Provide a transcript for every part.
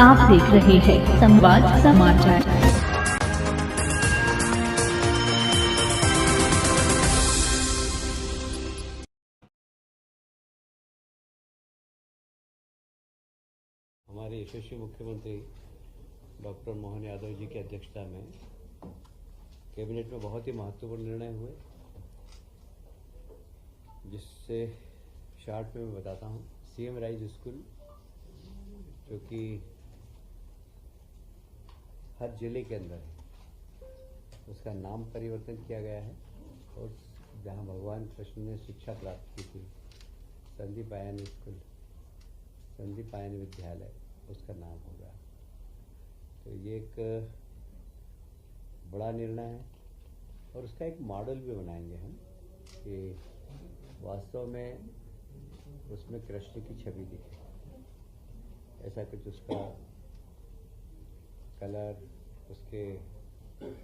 आप देख रहे हैं संवाद समाचार। हमारे यशस्वी मुख्यमंत्री डॉक्टर मोहन यादव जी की अध्यक्षता में कैबिनेट में बहुत ही महत्वपूर्ण निर्णय हुए, जिससे शॉर्ट में मैं बताता हूँ। सीएम राइज स्कूल जो कि हर जिले के अंदर है, उसका नाम परिवर्तन किया गया है और जहाँ भगवान कृष्ण ने शिक्षा प्राप्त की थी, संदीप आयन विद्यालय, उसका नाम होगा। तो ये एक बड़ा निर्णय है और उसका एक मॉडल भी बनाएंगे हम कि वास्तव में उसमें कृष्ण की छवि दिखे, ऐसा कुछ उसका कलर, उसके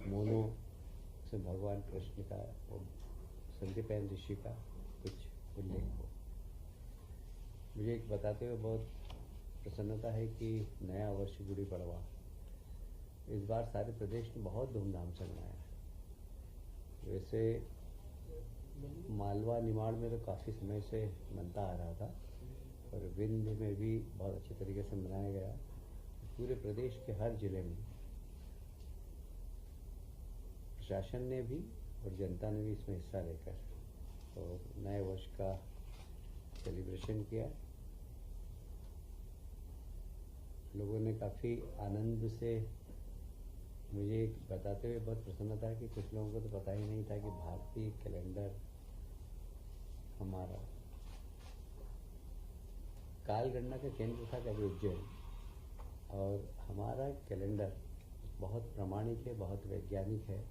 मोनो से भगवान कृष्ण का और संदीप ऋषि का कुछ उल्लेख हो। मुझे एक बताते हुए बहुत प्रसन्नता है कि नया वर्ष गुड़ी पड़वा इस बार सारे प्रदेश में बहुत धूमधाम से मनाया है। वैसे मालवा निमाड़ में तो काफ़ी समय से मनता आ रहा था, और विंध्य में भी बहुत अच्छे तरीके से मनाया गया। पूरे प्रदेश के हर जिले में प्रशासन ने भी और जनता ने भी इसमें हिस्सा लेकर और नए वर्ष का सेलिब्रेशन किया। लोगों ने काफ़ी आनंद से, मुझे बताते हुए बहुत प्रसन्नता है कि कुछ लोगों को तो पता ही नहीं था कि भारतीय कैलेंडर हमारा काल गणना का केंद्र था कभी उज्जैन, और हमारा कैलेंडर बहुत प्रामाणिक है, बहुत वैज्ञानिक है।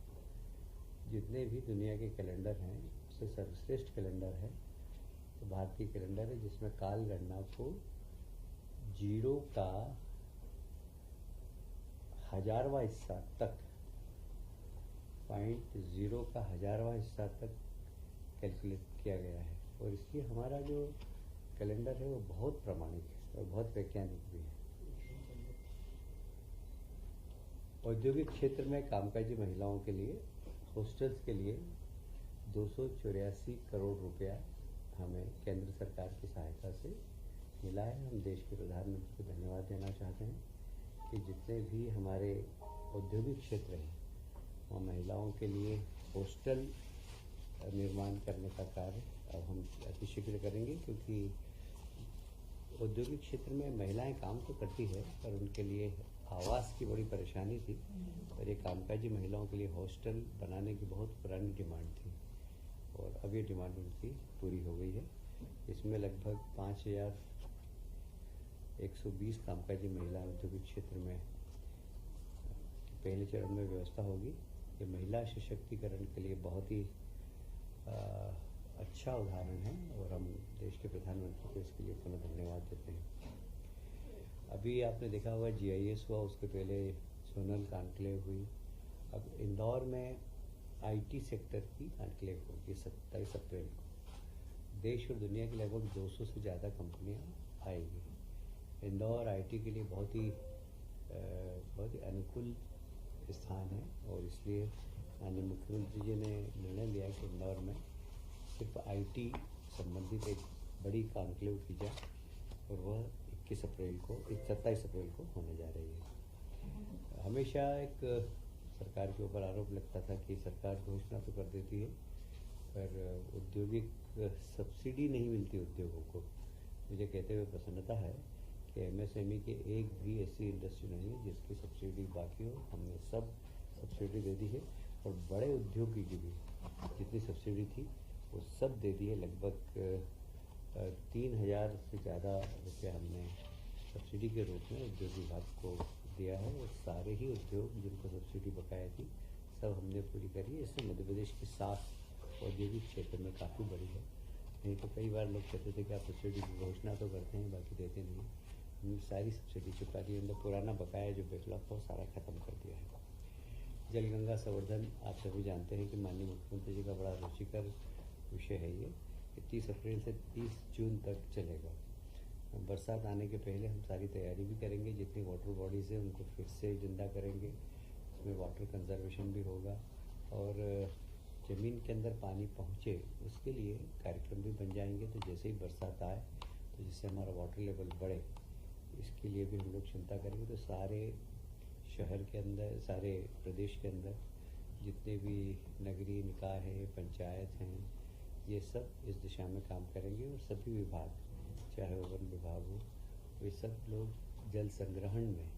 जितने भी दुनिया के कैलेंडर हैं उससे सर्वश्रेष्ठ कैलेंडर है तो भारतीय कैलेंडर है, जिसमें काल गणना को जीरो का 1000वां हिस्सा तक, 0.0 का 1000वां हिस्सा तक कैलकुलेट किया गया है। और इसलिए हमारा जो कैलेंडर है वो बहुत प्रामाणिक है और बहुत वैज्ञानिक भी है। औद्योगिक क्षेत्र में कामकाजी महिलाओं के लिए हॉस्टल्स के लिए 284 करोड़ रुपया हमें केंद्र सरकार की सहायता से मिला है। हम देश के प्रधानमंत्री को धन्यवाद देना चाहते हैं कि जितने भी हमारे औद्योगिक क्षेत्र हैं वहाँ महिलाओं के लिए हॉस्टल निर्माण करने का कार्य अब हम अतिशीघ्र करेंगे, क्योंकि औद्योगिक क्षेत्र में महिलाएं काम तो करती है पर उनके लिए आवास की बड़ी परेशानी थी, और ये कामकाजी महिलाओं के लिए हॉस्टल बनाने की बहुत पुरानी डिमांड थी और अब ये डिमांड उनकी पूरी हो गई है। इसमें लगभग 5120 कामकाजी महिला औद्योगिक क्षेत्र में पहले चरण में व्यवस्था होगी। ये महिला सशक्तिकरण के लिए बहुत ही अच्छा उदाहरण है और हम देश के प्रधानमंत्री को इसके लिए पुनः धन्यवाद देते हैं। अभी आपने देखा होगा GIS हुआ, उसके पहले सोनल कॉन्क्लेव हुई, अब इंदौर में IT सेक्टर की कॉन्क्लेव होगी 27 अप्रैल को। देश और दुनिया की लगभग 200 से ज़्यादा कंपनियां आएंगी। इंदौर IT के लिए बहुत ही अनुकूल स्थान है और इसलिए माननीय मुख्यमंत्री जी ने निर्णय लिया कि इंदौर में सिर्फ IT संबंधित एक बड़ी कॉन्क्लेव की जाए, और वह 27 अप्रैल को होने जा रही है। हमेशा एक सरकार के ऊपर आरोप लगता था कि सरकार घोषणा तो कर देती है पर औद्योगिक सब्सिडी नहीं मिलती उद्योगों को। मुझे कहते हुए प्रसन्नता है कि MSME के एक भी ऐसी इंडस्ट्री नहीं है जिसकी सब्सिडी बाकी हो। हमने सब सब्सिडी दे दी है और बड़े उद्योगी की भी जितनी सब्सिडी थी वो सब दे दी है। लगभग 3000 से ज़्यादा रुपया हमने सब्सिडी के रूप में उद्योग विभाग को दिया है, और सारे ही उद्योग जिनको सब्सिडी बकाया थी सब हमने पूरी करी है। इससे मध्य प्रदेश की साख औद्योगिक क्षेत्र में काफ़ी बड़ी है। नहीं तो कई बार लोग कहते थे कि आप सब्सिडी की घोषणा तो करते हैं बाकी देते नहीं हैं। हमने सारी सब्सिडी चुका दी, उनका पुराना बकाया जो बैकलॉग था वो सारा ख़त्म कर दिया है। जल गंगा संवर्धन आप सभी जानते हैं कि माननीय मुख्यमंत्री जी का बड़ा रुचिकर विषय है ये। 30 अप्रैल से 30 जून तक चलेगा। बरसात आने के पहले हम सारी तैयारी भी करेंगे, जितनी वाटर बॉडीज़ हैं उनको फिर से जिंदा करेंगे, इसमें वाटर कंजर्वेशन भी होगा और ज़मीन के अंदर पानी पहुँचे उसके लिए कार्यक्रम भी बन जाएंगे। तो जैसे ही बरसात आए तो जिससे हमारा वाटर लेवल बढ़े, इसके लिए भी हम लोग चिंता करेंगे। तो सारे शहर के अंदर, सारे प्रदेश के अंदर जितने भी नगरीय निकाय हैं, पंचायत हैं, ये सब इस दिशा में काम करेंगे और सभी विभाग, चाहे वन विभाग हो, वे सब लोग जल संग्रहण में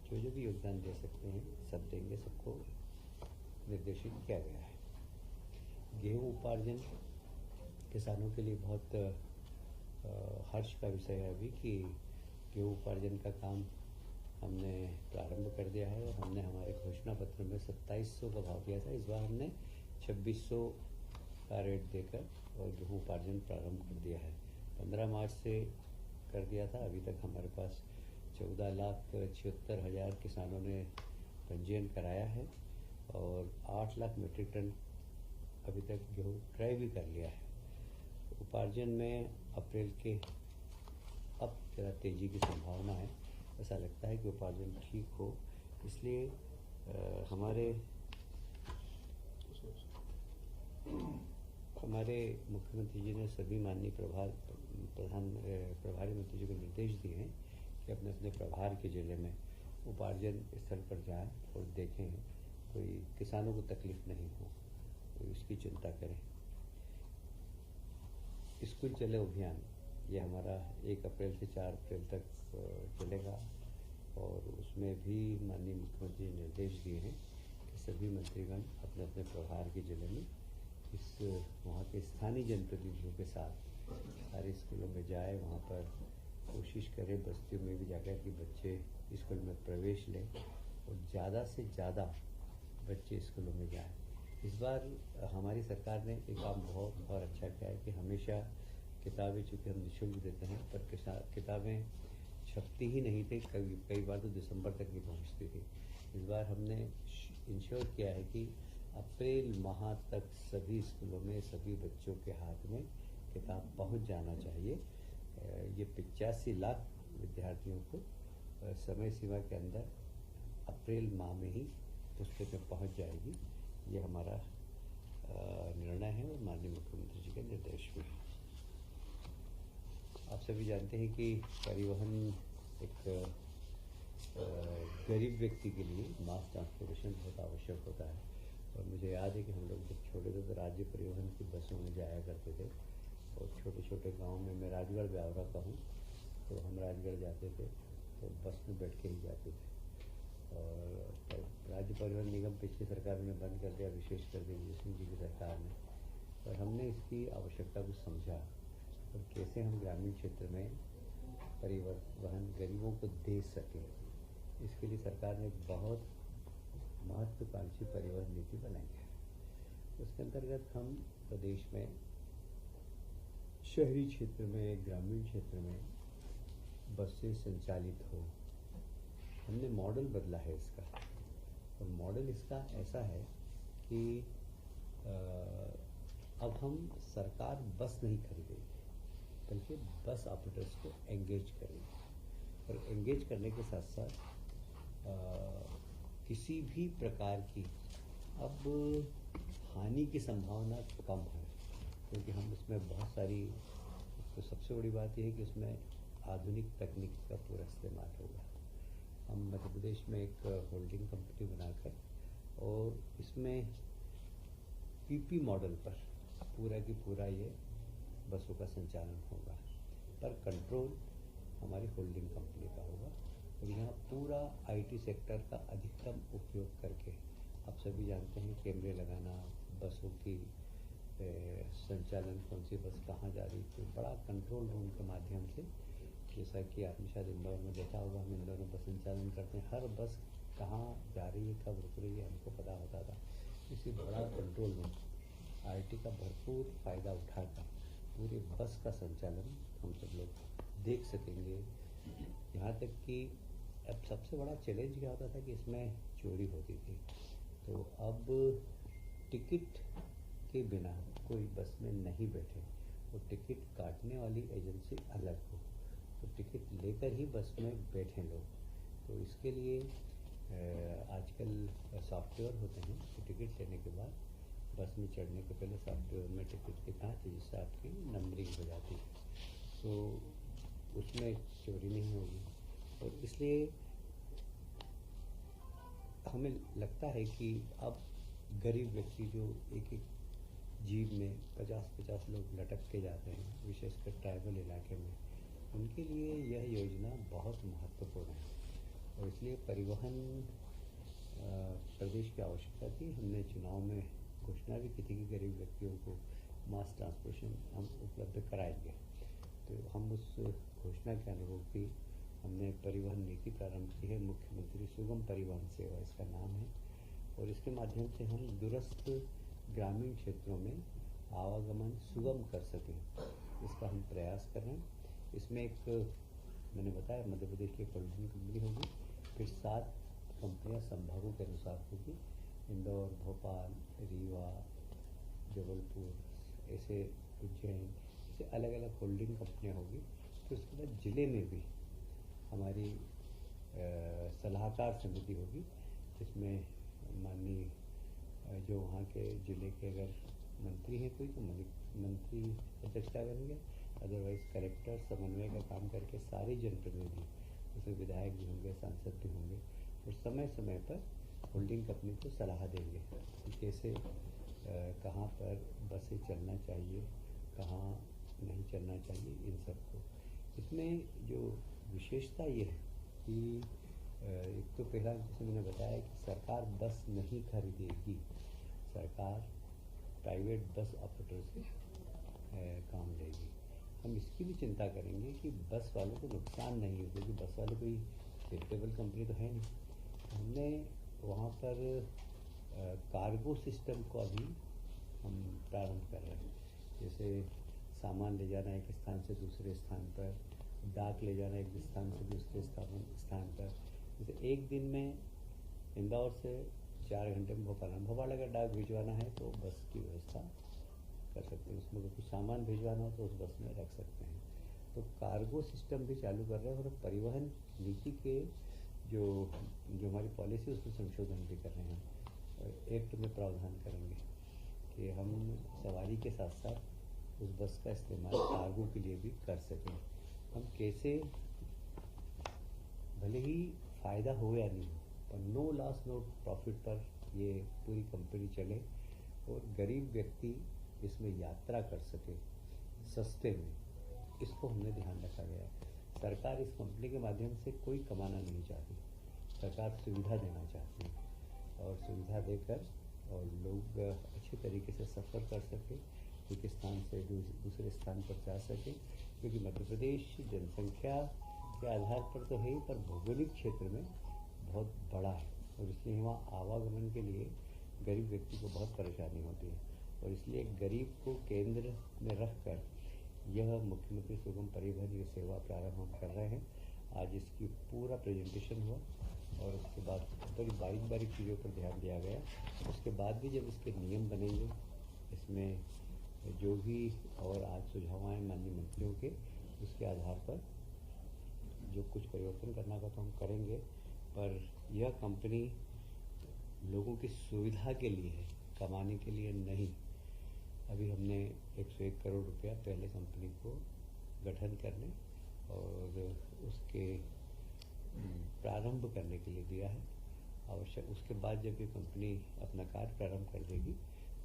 जो भी योगदान दे सकते हैं सब देंगे। सबको निर्देशित किया गया है। गेहूँ उपार्जन किसानों के लिए बहुत हर्ष का विषय है अभी कि गेहूँ उपार्जन का काम हमने प्रारंभ कर दिया है और हमने हमारे घोषणा पत्र में 2700 का भाव दिया था। इस बार हमने 2600 का रेट देकर और गेहूँ उपार्जन प्रारंभ कर दिया है। 15 मार्च से कर दिया था। अभी तक हमारे पास 14,76,000 किसानों ने पंजीयन कराया है और 8 लाख मीट्रिक टन अभी तक गेहूँ क्रय भी कर लिया है। उपार्जन में अप्रैल के अब ज़रा तेज़ी की संभावना है। ऐसा लगता है कि उपार्जन ठीक हो, इसलिए हमारे मुख्यमंत्री जी ने सभी माननीय प्रभारी मंत्री जी को निर्देश दिए हैं कि अपने अपने प्रभार के ज़िले में उपार्जन स्थल पर जाएं और देखें कोई किसानों को तकलीफ नहीं हो, तो इसकी चिंता करें। स्कूल चले अभियान ये हमारा 1 अप्रैल से 4 अप्रैल तक चलेगा और उसमें भी माननीय मुख्यमंत्री ने निर्देश दिए हैं कि सभी मंत्रीगण अपने अपने प्रभार के ज़िले में वहाँ के स्थानीय जनप्रतिनिधियों के साथ सारे स्कूलों में जाए, वहाँ पर कोशिश करें बस्तियों में भी जाकर कि बच्चे स्कूल में प्रवेश लें और ज़्यादा से ज़्यादा बच्चे स्कूलों में जाएं। इस बार हमारी सरकार ने एक काम बहुत अच्छा किया है कि हमेशा किताबें चूँकि हम निःशुल्क देते हैं पर किताबें छपती ही नहीं थी, कई बार तो दिसंबर तक नहीं पहुँचती थी। इस बार हमने इंश्योर किया है कि अप्रैल माह तक सभी स्कूलों में सभी बच्चों के हाथ में किताब पहुंच जाना चाहिए। ये 85 लाख विद्यार्थियों को समय सीमा के अंदर अप्रैल माह में ही पुस्तकें पहुंच जाएगी। ये हमारा निर्णय है और माननीय मुख्यमंत्री जी के निर्देश भी है। आप सभी जानते हैं कि परिवहन एक गरीब व्यक्ति के लिए मास ट्रांसपोर्टेशन बहुत आवश्यक होता है और मुझे याद है कि हम लोग जब छोटे थे तो राज्य परिवहन की बसों में जाया करते थे और छोटे छोटे गांव में, मैं राजगढ़ ब्यावरा का हूँ, तो हम राजगढ़ जाते थे तो बस में बैठ के ही जाते थे। और राज्य परिवहन निगम पिछली सरकार ने बंद कर दिया, विशेषकर दिग्विजय सिंह जी की सरकार ने, और हमने इसकी आवश्यकता को समझा और कैसे हम ग्रामीण क्षेत्र में परिवहन गरीबों को दे सकें। इसके लिए सरकार ने बहुत महत्वाकांक्षी परिवहन नीति बनाई है। उसके अंतर्गत हम प्रदेश में शहरी क्षेत्र में, ग्रामीण क्षेत्र में बसें संचालित हो, हमने मॉडल बदला है इसका। और मॉडल इसका ऐसा है कि अब हम सरकार बस नहीं खरीदेगी बल्कि बस ऑपरेटर्स को एंगेज करेंगे और एंगेज करने के साथ साथ किसी भी प्रकार की अब हानि की संभावना कम है, क्योंकि हम उसमें बहुत सारी, तो सबसे बड़ी बात यह है कि उसमें आधुनिक तकनीक का पूरा इस्तेमाल होगा। हम मध्य प्रदेश में एक होल्डिंग कंपनी बनाकर और इसमें पीपी मॉडल पर पूरा की पूरा ये बसों का संचालन होगा, पर कंट्रोल हमारी होल्डिंग कंपनी का होगा और यहाँ पूरा आईटी सेक्टर का अधिकतम उपयोग करके, आप सभी जानते हैं कैमरे लगाना, बसों की संचालन, कौन सी बस कहाँ जा रही थी, बड़ा कंट्रोल रूम के माध्यम से, जैसा कि आपने शायद इंदौर में देखा होगा, हम इंदौर में बस संचालन करते हैं, हर बस कहाँ जा रही है, कब रुक रही है, हमको पता होता था। इसी बड़ा कंट्रोल रूम आईटी का भरपूर फ़ायदा उठाकर पूरे बस का संचालन हम सब लोग देख सकेंगे। यहाँ तक कि अब सबसे बड़ा चैलेंज क्या होता था कि इसमें चोरी होती थी, तो अब टिकट के बिना कोई बस में नहीं बैठे, वो टिकट काटने वाली एजेंसी अलग हो, तो तो टिकट लेकर ही बस में बैठें लोग। तो इसके लिए आजकल सॉफ्टवेयर होते हैं कि टिकट लेने के बाद बस में चढ़ने के पहले सॉफ्टवेयर में टिकट दिखाना चाहिए, जिससे आपकी नंबरिंग हो जाती है, तो उसमें चोरी नहीं होगी। और इसलिए हमें लगता है कि अब गरीब व्यक्ति जो एक एक जीप में 50-50 लोग लटक के जाते हैं, विशेषकर ट्राइबल इलाके में, उनके लिए यह योजना बहुत महत्वपूर्ण है। और इसलिए परिवहन प्रदेश की आवश्यकता थी। हमने चुनाव में घोषणा भी की थी कि गरीब व्यक्तियों को मास ट्रांसपोर्टेशन हम उपलब्ध कराएंगे। तो हम उस घोषणा के अनुरूप ही हमने परिवहन नीति प्रारंभ की है। मुख्यमंत्री सुगम परिवहन सेवा इसका नाम है, और इसके माध्यम से हम दूरस्थ ग्रामीण क्षेत्रों में आवागमन सुगम कर सकें, इसका हम प्रयास कर रहे हैं। इसमें एक मैंने बताया मध्य प्रदेश की होल्डिंग कंपनी होगी, फिर 7 कंपनियां संभागों के अनुसार होगी, इंदौर, भोपाल, रीवा, जबलपुर, ऐसे उज्जैन, ऐसे अलग अलग होल्डिंग कंपनियां होगी। फिर उसके बाद ज़िले में भी हमारी सलाहकार समिति होगी, जिसमें माननीय जो वहाँ के ज़िले के अगर मंत्री हैं कोई, तो मंत्री अध्यक्षता करेंगे, अदरवाइज़ कलेक्टर समन्वय का काम करके सारे जनप्रतिनिधि, उसमें विधायक भी होंगे, सांसद भी होंगे, और समय समय पर होल्डिंग कंपनी को सलाह देंगे कि कैसे कहाँ पर बसें चलना चाहिए, कहाँ नहीं चलना चाहिए, इन सबको। इसमें जो विशेषता ये है कि एक तो पहला जैसे मैंने बताया कि सरकार बस नहीं खरीदेगी, सरकार प्राइवेट बस ऑपरेटर से काम लेगी। हम इसकी भी चिंता करेंगे कि बस वालों को नुकसान नहीं हो, क्योंकि बस वाले कोई चैरिटेबल कंपनी तो है नहीं। हमने वहाँ पर कार्गो सिस्टम को अभी हम प्रारंभ कर रहे हैं, जैसे सामान ले जाना एक स्थान से दूसरे स्थान पर, डाक ले जाना एक स्थान से दूसरे स्थान पर। जैसे एक दिन में इंदौर से 4 घंटे में भोपाल अगर डाक भिजवाना है तो बस की व्यवस्था कर सकते हैं, उसमें कुछ सामान भिजवाना हो तो उस बस में रख सकते हैं। तो कार्गो सिस्टम भी चालू कर रहे हैं, और परिवहन नीति के जो हमारी पॉलिसी उसमें संशोधन भी कर रहे हैं। एक्ट में प्रावधान करेंगे कि हम सवारी के साथ साथ उस बस का इस्तेमाल कार्गो के लिए भी कर सकें। हम कैसे, भले ही फ़ायदा हो या नहीं हो, पर नो लॉस नो प्रॉफिट पर ये पूरी कंपनी चले और गरीब व्यक्ति इसमें यात्रा कर सके सस्ते में, इसको हमने ध्यान रखा गया है। सरकार इस कंपनी के माध्यम से कोई कमाना नहीं चाहती, सरकार सुविधा देना चाहती है, और सुविधा देकर और लोग अच्छे तरीके से सफ़र कर सके, एक स्थान से दूसरे स्थान पर जा सके। क्योंकि मध्य प्रदेश जनसंख्या के आधार पर तो है ही, पर भौगोलिक क्षेत्र में बहुत बड़ा है, और इसलिए वहाँ आवागमन के लिए गरीब व्यक्ति को बहुत परेशानी होती है। और इसलिए गरीब को केंद्र में रखकर यह मुख्यमंत्री सुगम परिवहन ये सेवा प्रारंभ हम कर रहे हैं। आज इसकी पूरा प्रेजेंटेशन हुआ, और उसके बाद बड़ी बारीक चीज़ों पर ध्यान दिया गया। उसके बाद भी जब इसके नियम बनेंगे, इसमें जो भी और आज सुझाव आए माननीय मंत्रियों के, उसके आधार पर जो कुछ परिवर्तन करना का तो हम करेंगे। पर यह कंपनी लोगों की सुविधा के लिए है, कमाने के लिए नहीं। अभी हमने 101 करोड़ रुपया पहले कंपनी को गठन करने और उसके प्रारंभ करने के लिए दिया है। आवश्यक उसके बाद जब ये कंपनी अपना कार्य प्रारंभ कर देगी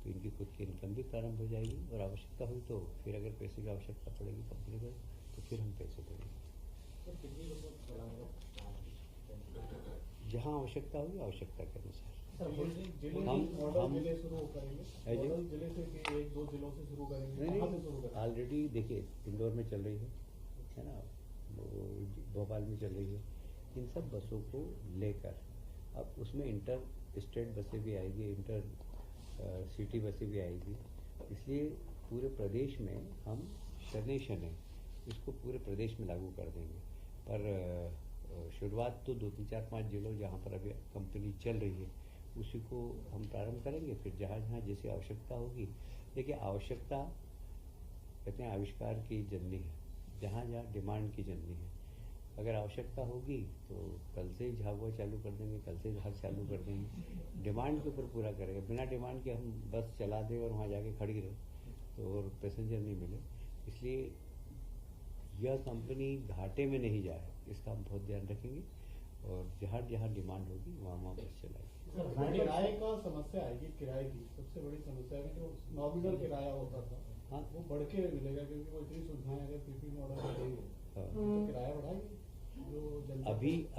तो इनकी खुद की इनकम भी प्रारंभ हो जाएगी, और आवश्यकता हुई तो फिर अगर पैसे की आवश्यकता पड़ेगी कंपनी को तो फिर हम पैसे देंगे। जहाँ आवश्यकता होगी आवश्यकता के अनुसार हम ऑलरेडी देखिए इंदौर में चल रही है ना, भोपाल में चल रही है। इन सब बसों को लेकर अब उसमें इंटर स्टेट बसें भी आएगी, इंटर सिटी बसें भी आएगी। इसलिए पूरे प्रदेश में हम शनै इसको पूरे प्रदेश में लागू कर देंगे। पर शुरुआत तो 2, 3, 4, 5 जिलों जहाँ पर अभी कंपनी चल रही है उसी को हम प्रारंभ करेंगे। फिर जहाँ जहाँ जैसी आवश्यकता होगी, देखिए आवश्यकता कहते हैं आविष्कार की जननी है, जहाँ जहाँ डिमांड की जननी है। अगर आवश्यकता होगी तो कल से ही झाबुआ चालू कर देंगे, कल से धार चालू कर देंगे। डिमांड के ऊपर पूरा करेंगे, बिना डिमांड के हम बस चला दें और वहाँ जाके खड़ी रहे तो और पैसेंजर नहीं मिले। इसलिए यह कंपनी घाटे में नहीं जाए, इसका हम बहुत ध्यान रखेंगे और जहाँ जहाँ डिमांड होगी वहाँ वहाँ बस चलाएंगे। किराए का समस्या आएगी, किराए की सबसे बड़ी समस्या है कि जो नॉमिनल किराया होता था हाँ वो बढ़ के मिलेगा, क्योंकि वो इतनी सुविधाएं अगर पीपी मॉडल में देंगे हाँ। तो किराया बढ़ाएगी जो जनता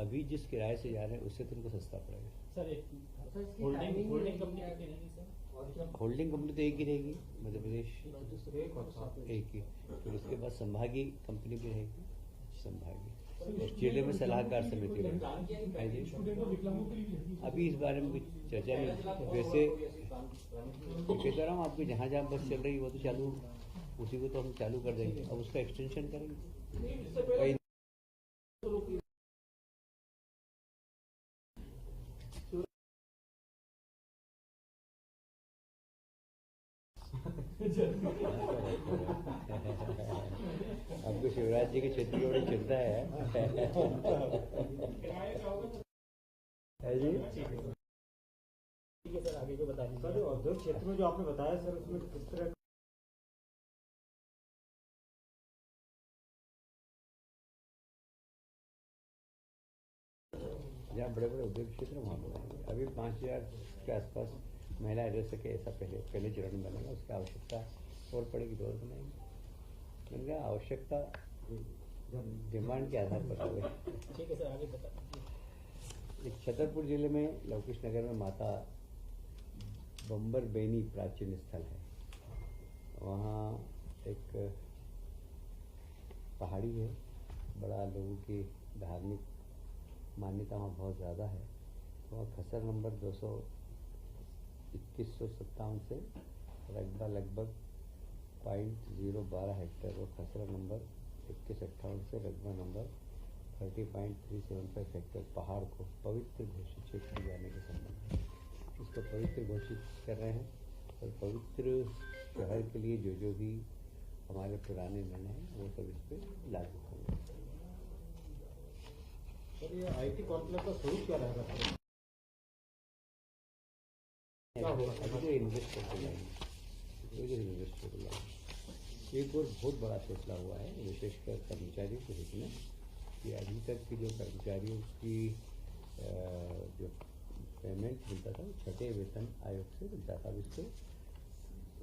अभी जिस किराए से जा रहे हैं उससे तो उनको सस्ता पड़ेगा। सर एक होल्डिंग कंपनी कितनी रहेगी सर? होल्डिंग कंपनी तो एक ही रहेगी, मध्य प्रदेश एक ही। फिर उसके बाद संभागीय कंपनी भी रहेगी, संभागीय और जिले में सलाहकार समिति रहेगी। अभी इस बारे में कुछ चर्चा नहीं। वैसे कहता रहा हूँ आपकी जहाँ जहाँ बस चल रही है वो तो चालू, उसी को तो हम चालू कर देंगे, अब उसका एक्सटेंशन करेंगे। आपको शिवराज जी के क्षेत्र की बड़ी चिंता है जी। ठीक है सर, आगे को बता दीजिए। सर जो औद्योगिक क्षेत्र में जो आपने बताया सर, उसमें किस तरह जहाँ बड़े बड़े उद्योग क्षेत्र वहाँ बनाएंगे। अभी 5000 के आसपास महिला रह सके ऐसा पहले चरण में बनेगा, उसकी आवश्यकता और पड़ेगी तो और बनाएंगे। मैंने कहा आवश्यकता डिमांड के आधार पर होगी। ठीक है सर, आगे बता दीजिए। एक छतरपुर जिले में लवकुश नगर में माता बम्बर बेनी प्राचीन स्थल है। वहाँ एक पहाड़ी है, बड़ा लोगों की धार्मिक मान्यता वहाँ बहुत ज़्यादा है। वहाँ खसर नंबर 2157 से रकबा लगभग 0.012 हेक्टेयर और खसरा नंबर 2158 से रकबा नंबर 30.375 हेक्टेयर पहाड़ को पवित्र घोषित क्षेत्र में जाने के संबंध में इसको पवित्र घोषित कर रहे हैं। और पवित्र शहर के लिए जो भी हमारे पुराने निर्णय हैं वो सब इस पर लागू होंगे। सर ये आईटी कॉम्प्लेक्स का स्वरूप क्या रहेगा सर? अभी जो इन्वेस्टर को लाएंगे, एक और बहुत बड़ा फैसला हुआ है विशेषकर कर्मचारियों के हित में कि अभी तक की जो कर्मचारियों की जो पेमेंट मिलता था वो 6ठे वेतन आयोग से मिलता था। अब इसको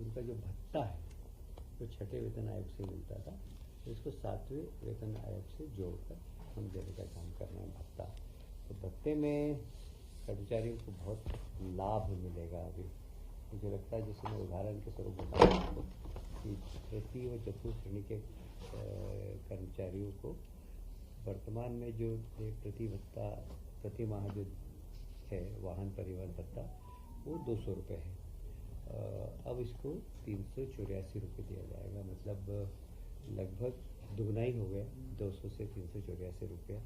उनका जो भत्ता है वो 6ठे वेतन आयोग से मिलता था, तो इसको 7वें वेतन आयोग से जोड़कर हम देने का काम कर रहे हैं भत्ता। तो भत्ते में कर्मचारियों को बहुत लाभ मिलेगा। अभी मुझे लगता है, जैसे मैं उदाहरण के स्वरूप बताऊँ कि तृतीय व चतुर्थ श्रेणी के कर्मचारियों को वर्तमान में जो प्रति भत्ता प्रति माह जो है वाहन परिवहन भत्ता वो 200 रुपये है। अब इसको 384 रुपये दिया जाएगा, मतलब लगभग दुगना ही हो गया, 200 से 384 रुपये।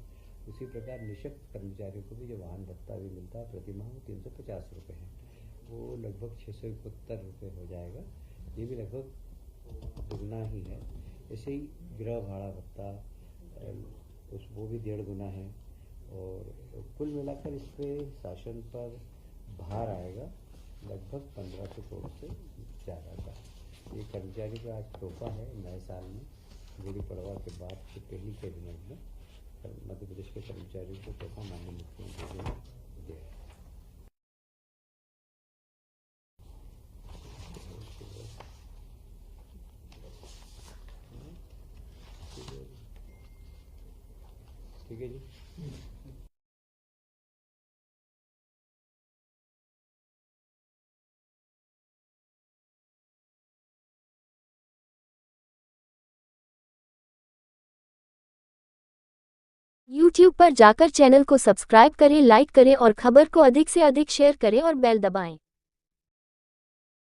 उसी प्रकार निःशक्त कर्मचारियों को भी जो वाहन भत्ता भी मिलता है प्रति माह वो 350 रुपये है, वो लगभग 671 रुपये हो जाएगा। ये भी लगभग दुगना ही है। ऐसे ही गृह भाड़ा भत्ता वो भी 1.5 गुना है। और कुल मिलाकर इस पर शासन पर भार आएगा लगभग 1500 करोड़ से ज़्यादा का। ये कर्मचारी का आज तोहफा है नए साल में, गुड़ी पड़वा के बाद के पहली कैबिनेट में मध्य प्रदेश के कर्मचारियों को तोहफा माननीय मुख्यमंत्री ने दिया है। ठीक है जी। YouTube पर जाकर चैनल को सब्सक्राइब करें, लाइक करें और खबर को अधिक से अधिक शेयर करें और बेल दबाएं।